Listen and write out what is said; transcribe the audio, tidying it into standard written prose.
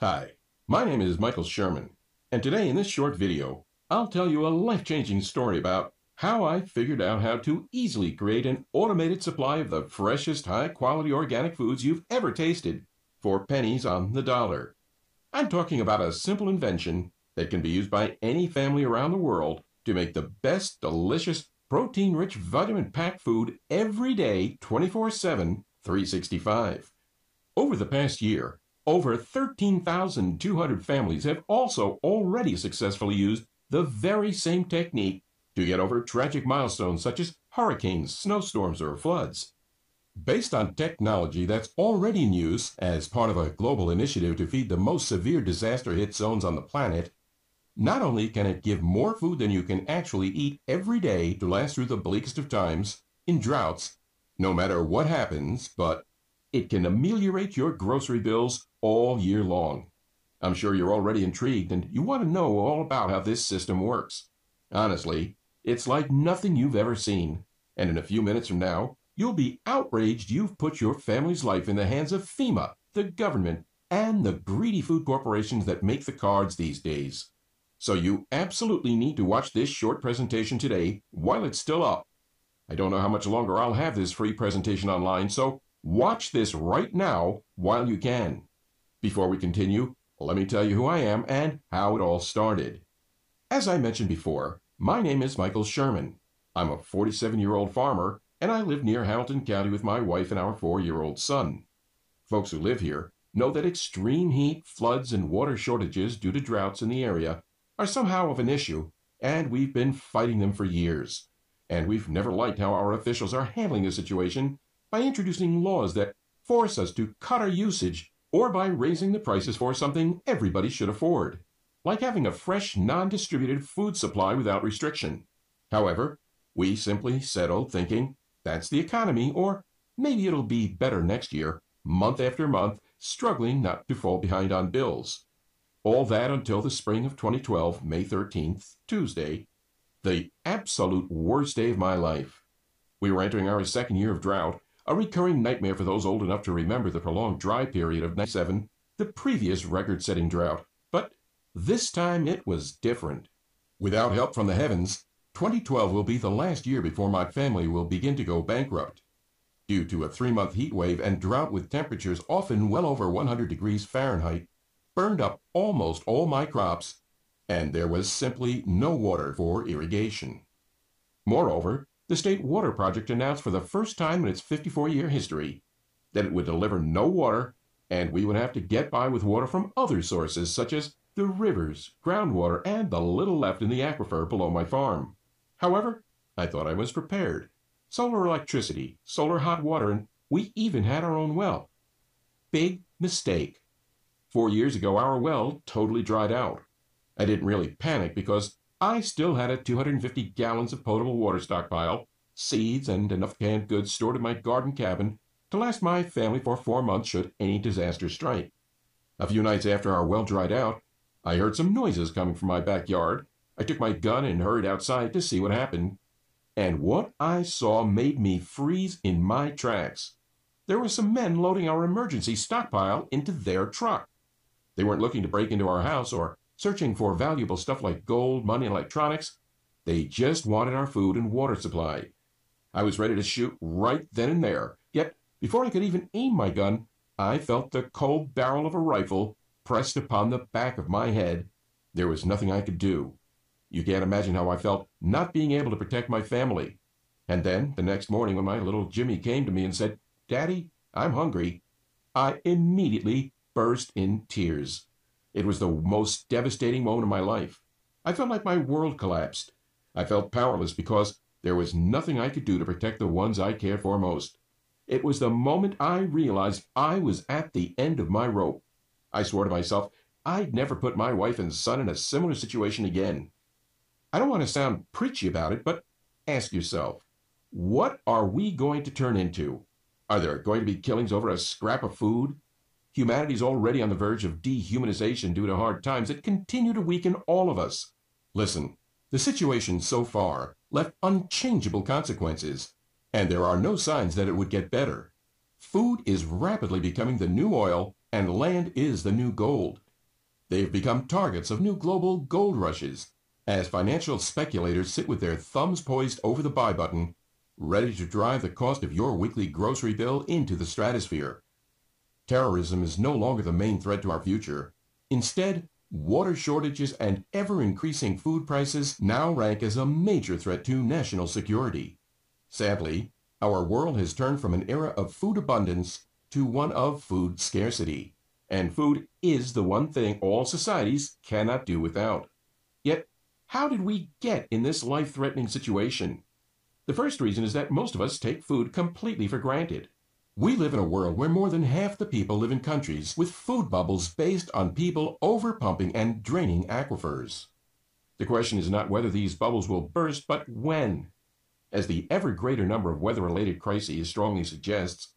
Hi, my name is Michael Sherman, and today in this short video, I'll tell you a life-changing story about how I figured out how to easily create an automated supply of the freshest, high-quality organic foods you've ever tasted for pennies on the dollar. I'm talking about a simple invention that can be used by any family around the world to make the best, delicious, protein-rich, vitamin-packed food every day, 24/7, 365. Over the past year, over 13,200 families have also already successfully used the very same technique to get over tragic milestones such as hurricanes, snowstorms, or floods. Based on technology that's already in use as part of a global initiative to feed the most severe disaster-hit zones on the planet, not only can it give more food than you can actually eat every day to last through the bleakest of times, in droughts, no matter what happens, but it can ameliorate your grocery bills all year long. I'm sure you're already intrigued and you want to know all about how this system works. Honestly, it's like nothing you've ever seen, and in a few minutes from now, you'll be outraged you've put your family's life in the hands of FEMA, the government, and the greedy food corporations that make the cards these days. So you absolutely need to watch this short presentation today while it's still up. I don't know how much longer I'll have this free presentation online, so watch this right now while you can. Before we continue, let me tell you who I am and how it all started. As I mentioned before, my name is Michael Sherman. I'm a 47-year-old farmer, and I live near Hamilton County with my wife and our 4-year-old son. Folks who live here know that extreme heat, floods, and water shortages due to droughts in the area are somehow of an issue, and we've been fighting them for years. And we've never liked how our officials are handling the situation by introducing laws that force us to cut our usage or by raising the prices for something everybody should afford, like having a fresh, non-distributed food supply without restriction. However, we simply settled thinking that's the economy, or maybe it'll be better next year, month after month, struggling not to fall behind on bills. All that until the spring of 2012, May 13th, Tuesday, the absolute worst day of my life. We were entering our second year of drought, a recurring nightmare for those old enough to remember the prolonged dry period of 97, the previous record-setting drought. But this time it was different. Without help from the heavens, 2012 will be the last year before my family will begin to go bankrupt. Due to a 3-month heat wave and drought with temperatures often well over 100 degrees Fahrenheit, burned up almost all my crops, and there was simply no water for irrigation. Moreover, the State Water Project announced for the first time in its 54-year history that it would deliver no water, and we would have to get by with water from other sources such as the rivers, groundwater, and the little left in the aquifer below my farm. However, I thought I was prepared. Solar electricity, solar hot water, and we even had our own well. Big mistake. 4 years ago, our well totally dried out. I didn't really panic because I still had a 250 gallons of potable water stockpile, seeds, and enough canned goods stored in my garden cabin to last my family for 4 months should any disaster strike. A few nights after our well dried out, I heard some noises coming from my backyard. I took my gun and hurried outside to see what happened. And what I saw made me freeze in my tracks. There were some men loading our emergency stockpile into their truck. They weren't looking to break into our house or searching for valuable stuff like gold, money, and electronics. They just wanted our food and water supply. I was ready to shoot right then and there, yet before I could even aim my gun, I felt the cold barrel of a rifle pressed upon the back of my head. There was nothing I could do. You can't imagine how I felt not being able to protect my family. And then, the next morning when my little Jimmy came to me and said, "Daddy, I'm hungry," I immediately burst in tears. It was the most devastating moment of my life. I felt like my world collapsed. I felt powerless because there was nothing I could do to protect the ones I cared for most. It was the moment I realized I was at the end of my rope. I swore to myself I'd never put my wife and son in a similar situation again. I don't want to sound preachy about it, but ask yourself, what are we going to turn into? Are there going to be killings over a scrap of food? Humanity's already on the verge of dehumanization due to hard times that continue to weaken all of us. Listen, the situation so far left unchangeable consequences, and there are no signs that it would get better. Food is rapidly becoming the new oil, and land is the new gold. They've become targets of new global gold rushes as financial speculators sit with their thumbs poised over the buy button, ready to drive the cost of your weekly grocery bill into the stratosphere. Terrorism is no longer the main threat to our future. Instead, water shortages and ever-increasing food prices now rank as a major threat to national security. Sadly, our world has turned from an era of food abundance to one of food scarcity, and food is the one thing all societies cannot do without. Yet, how did we get in this life-threatening situation? The first reason is that most of us take food completely for granted. We live in a world where more than half the people live in countries with food bubbles based on people overpumping and draining aquifers. The question is not whether these bubbles will burst, but when. As the ever greater number of weather-related crises strongly suggests,